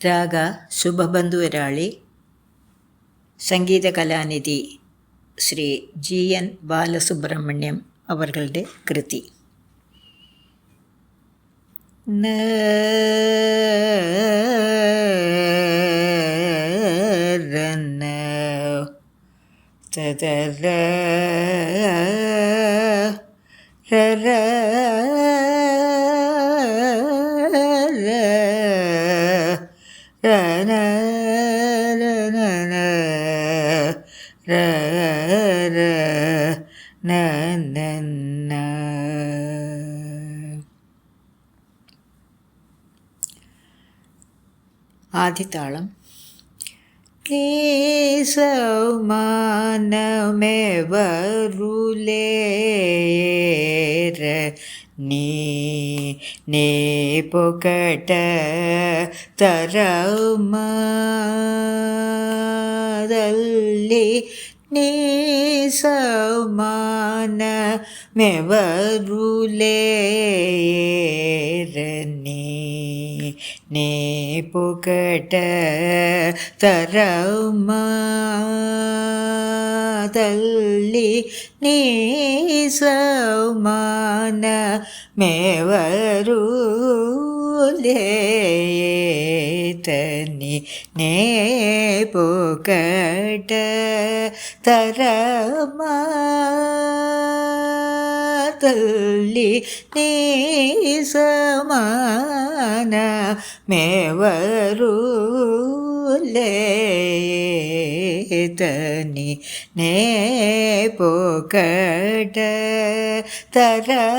രാഗ ശുഭബന്ധുവരാളി. സംഗീത Kalanidhi Shri GN Balasubrahmanyam അവர்களுടെ കൃതി. ആദിതാളം. ക്ലേശമാനമെവരുലേര నీ పొకట తరమదల్లి నీ సమానమెవరులేరని నీ పొకట తరమదల్లి నీ సమానమెవరులేరని నీ పొకట తరమదల్లి నీ సమానమెవరులేరని నీ పొకట తరమదల్లి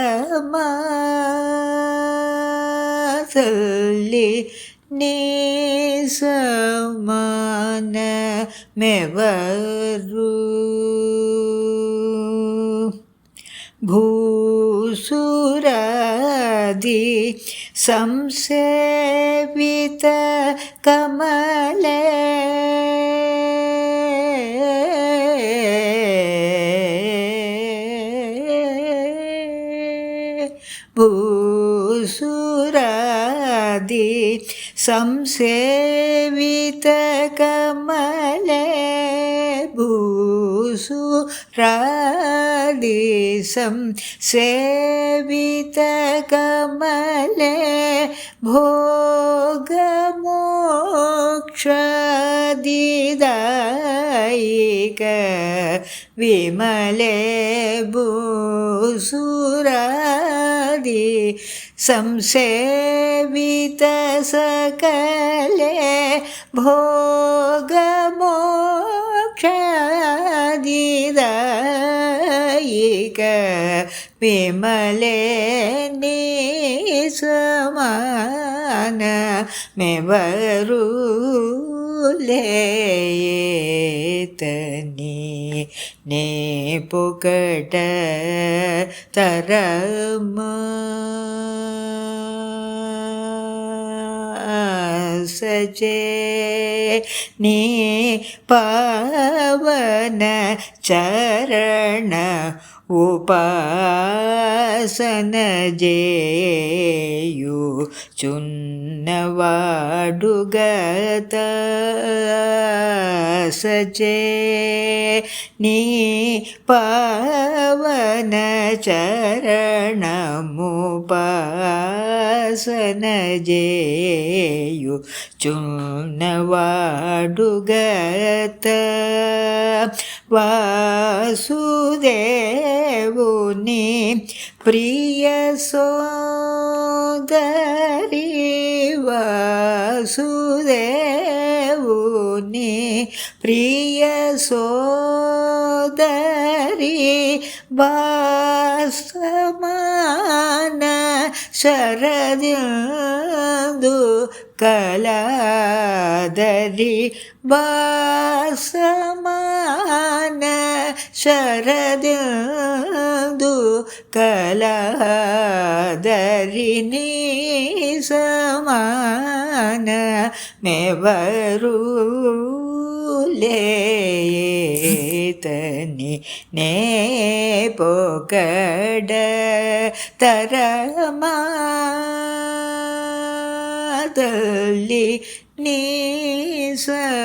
నీ సమానమెవరు. భూసురాది సంసేవిత కమలే భూసురాది సంసేవిత కమలే భూసురాది సంసేవిత కమలే భోగమోక్షదిదాయిక విమలే భూసురాది సంసేవిత సకలే భోగమోక్షదిదాయిక విమలే నీ సమానమెవరులేరని నీ పొకట తరమసజే నీ పావన చరణ ఉపాసన జేయు చున్నవాడుగత సజే నీ పావన చరణముపాసన జేయు చున్నవాడుగత వాసుదేవుని ప్రియ సోదరి వాసుదేవుని ప్రియ సోదరి వాసమాన శరదిందు కళాదరి వాసమాన శరదిందు కళాదరి నీ సమానమెవరులేరని నీ పొకట తరమదల్లి తల్లి నీ సమానమెవరు